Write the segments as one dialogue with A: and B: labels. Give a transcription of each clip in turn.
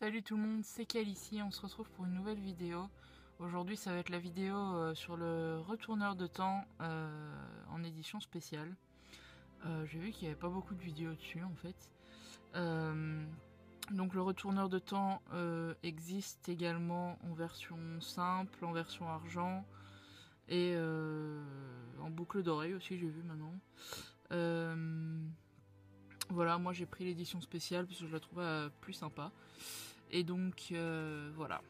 A: Salut tout le monde, c'est Cal ici, on se retrouve pour une nouvelle vidéo. Aujourd'hui ça va être la vidéo sur le retourneur de temps en édition spéciale. J'ai vu qu'il n'y avait pas beaucoup de vidéos dessus en fait. Donc le retourneur de temps existe également en version simple, en version argent et en boucle d'oreille aussi, j'ai vu maintenant. Voilà, moi j'ai pris l'édition spéciale parce que je la trouvais plus sympa. Et donc voilà.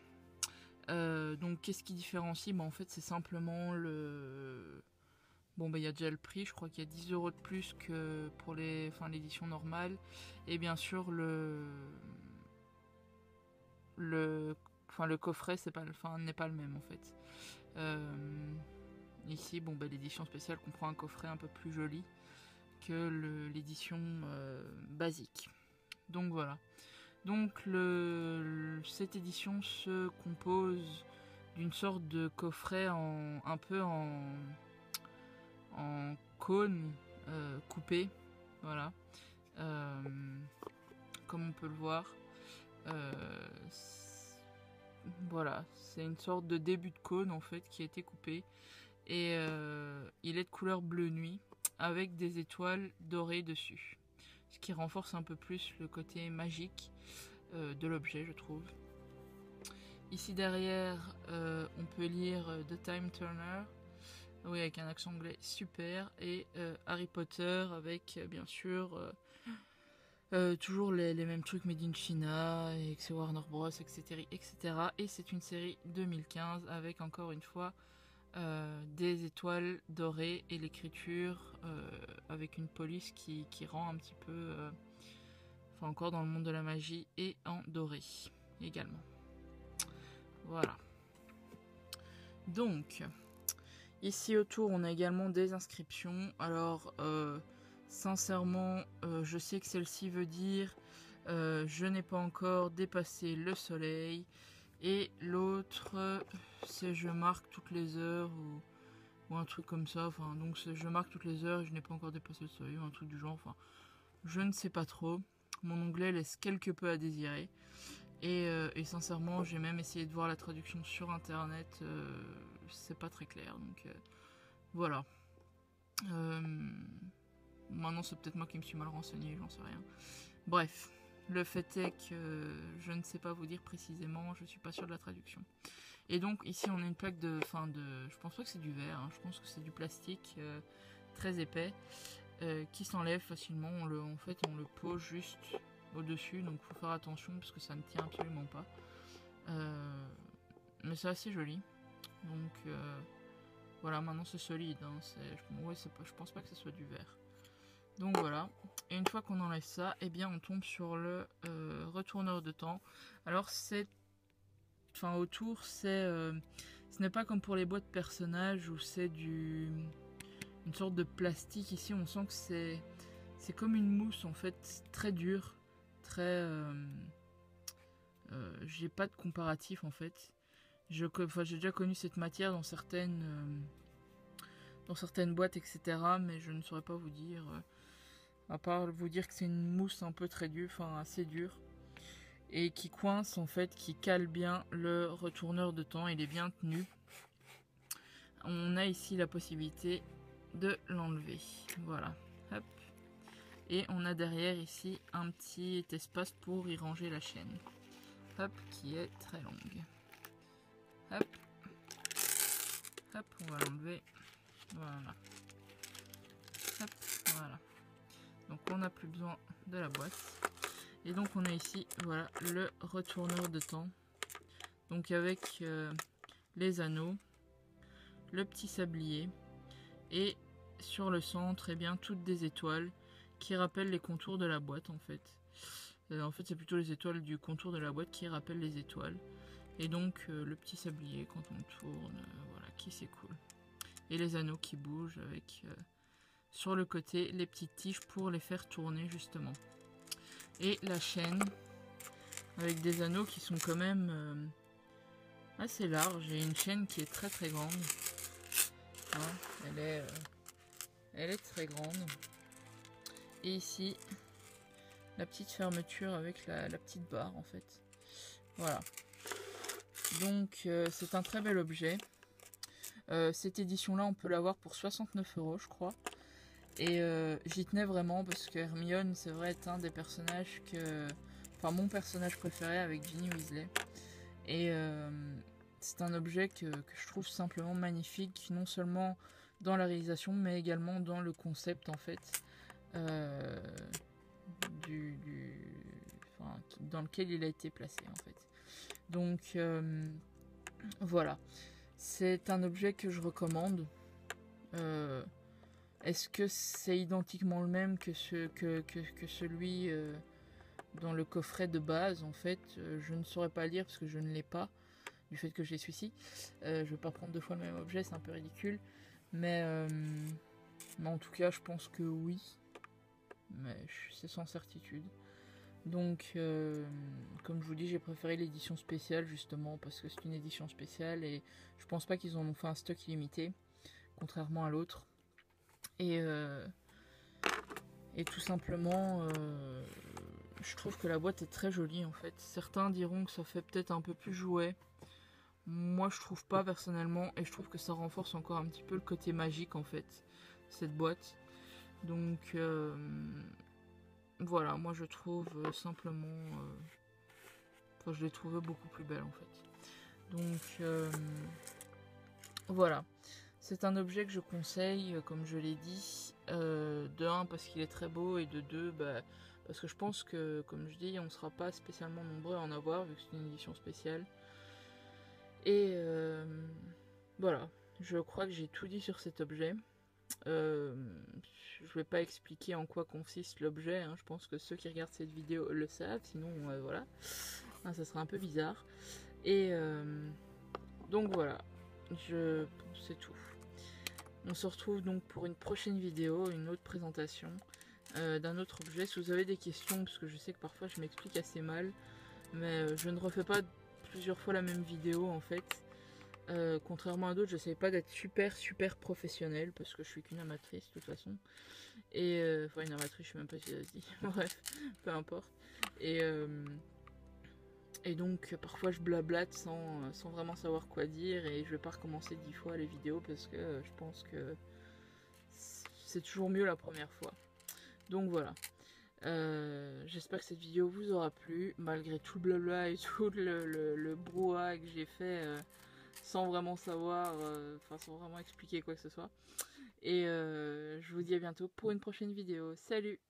A: Donc qu'est-ce qui différencie? En fait c'est simplement le... Bon il y a déjà le prix, je crois qu'il y a 10 € de plus que pour l'édition normale. Et bien sûr le coffret n'est pas le même en fait. Ici l'édition spéciale comprend un coffret un peu plus joli que l'édition basique. Donc voilà. Donc cette édition se compose d'une sorte de coffret un peu en cône coupé, voilà, comme on peut le voir. Voilà, c'est une sorte de début de cône en fait qui a été coupé et il est de couleur bleu nuit avec des étoiles dorées dessus, ce qui renforce un peu plus le côté magique de l'objet, je trouve. Ici derrière, on peut lire The Time Turner, oui, avec un accent anglais super, et Harry Potter avec bien sûr toujours les mêmes trucs made in China, et que c'est Warner Bros, etc. etc. Et c'est une série 2015 avec encore une fois des étoiles dorées et l'écriture avec une police qui rend un petit peu... encore dans le monde de la magie et en doré également. Voilà. Donc, ici autour, on a également des inscriptions. Alors, sincèrement, je sais que celle-ci veut dire je n'ai pas encore dépassé le soleil. Et l'autre, c'est je marque toutes les heures ou un truc comme ça. Enfin, donc je marque toutes les heures et je n'ai pas encore dépassé le soleil ou un truc du genre. Enfin, je ne sais pas trop. Mon anglais laisse quelque peu à désirer. Et sincèrement, j'ai même essayé de voir la traduction sur internet. C'est pas très clair. Donc voilà. Maintenant, c'est peut-être moi qui me suis mal renseigné, j'en sais rien. Bref. Le fait est que je ne sais pas vous dire précisément, je suis pas sûre de la traduction. Et donc ici on a une plaque je pense pas que c'est du verre, hein, je pense que c'est du plastique très épais qui s'enlève facilement. En fait on le pose juste au-dessus, donc faut faire attention parce que ça ne tient absolument pas. Mais c'est assez joli. Donc voilà, maintenant c'est solide, hein, je pense pas que ce soit du verre. Donc voilà, et une fois qu'on enlève ça, eh bien on tombe sur le retourneur de temps. Alors autour, ce n'est pas comme pour les boîtes personnages où c'est une sorte de plastique. Ici on sent que c'est comme une mousse en fait, très dure, très... j'ai pas de comparatif en fait. J'ai déjà connu cette matière dans certaines boîtes, etc. Mais je ne saurais pas vous dire... à part vous dire que c'est une mousse un peu très dure, assez dure, et qui coince en fait, qui cale bien le retourneur de temps, il est bien tenu. On a ici la possibilité de l'enlever, voilà, hop. Et on a derrière ici un petit espace pour y ranger la chaîne, hop, qui est très longue. Hop, hop, on va l'enlever, voilà, hop, voilà. Donc on n'a plus besoin de la boîte. Et donc on a ici, voilà, le retourneur de temps. Donc avec les anneaux, le petit sablier, et sur le centre, eh bien, toutes des étoiles qui rappellent les contours de la boîte en fait. En fait c'est plutôt les étoiles du contour de la boîte qui rappellent les étoiles. Et donc le petit sablier quand on tourne, voilà, qui s'écoule. Et les anneaux qui bougent avec... sur le côté, les petites tiges pour les faire tourner justement. Et la chaîne, avec des anneaux qui sont quand même assez larges. Et une chaîne qui est très très grande. Hein, elle est très grande. Et ici, la petite fermeture avec la petite barre en fait. Voilà. Donc c'est un très bel objet. Cette édition-là, on peut l'avoir pour 69 € je crois. Et j'y tenais vraiment parce que Hermione, c'est vrai, est un des personnages que... Enfin, mon personnage préféré avec Ginny Weasley. Et c'est un objet que je trouve simplement magnifique, non seulement dans la réalisation, mais également dans le concept, en fait, euh, enfin, dans lequel il a été placé, en fait. Donc, voilà. C'est un objet que je recommande. Est-ce que c'est identiquement le même que celui dans le coffret de base? En fait, je ne saurais pas lire parce que je ne l'ai pas, du fait que j'ai celui-ci. Je ne vais pas prendre 2 fois le même objet, c'est un peu ridicule. Mais en tout cas, je pense que oui. Mais c'est sans certitude. Donc, comme je vous dis, j'ai préféré l'édition spéciale justement parce que c'est une édition spéciale et je pense pas qu'ils en ont fait un stock illimité, contrairement à l'autre. Et tout simplement, je trouve que la boîte est très jolie en fait. Certains diront que ça fait peut-être un peu plus jouet. Moi, je trouve pas personnellement, et je trouve que ça renforce encore un petit peu le côté magique en fait, cette boîte. Donc voilà, moi je trouve simplement, enfin, je l'ai trouvée beaucoup plus belle en fait. Donc voilà. C'est un objet que je conseille, comme je l'ai dit, de 1 parce qu'il est très beau et de 2 bah, parce que je pense que, comme je dis, on ne sera pas spécialement nombreux à en avoir vu que c'est une édition spéciale. Et voilà, je crois que j'ai tout dit sur cet objet. Je vais pas expliquer en quoi consiste l'objet, hein. Je pense que ceux qui regardent cette vidéo le savent, sinon voilà, ça sera un peu bizarre. Et donc voilà, c'est tout. On se retrouve donc pour une prochaine vidéo, une autre présentation d'un autre objet. Si vous avez des questions, parce que je sais que parfois je m'explique assez mal, mais je ne refais pas plusieurs fois la même vidéo en fait. Contrairement à d'autres, je n'essaie pas d'être super professionnelle, parce que je suis qu'une amatrice de toute façon. Et enfin une amatrice, je sais même pas si ça se dit. Bref, peu importe. Et donc parfois je blablate sans vraiment savoir quoi dire et je vais pas recommencer 10 fois les vidéos parce que je pense que c'est toujours mieux la première fois. Donc voilà. J'espère que cette vidéo vous aura plu malgré tout le blabla et tout le brouhaha que j'ai fait sans vraiment savoir, enfin sans vraiment expliquer quoi que ce soit. Et je vous dis à bientôt pour une prochaine vidéo. Salut!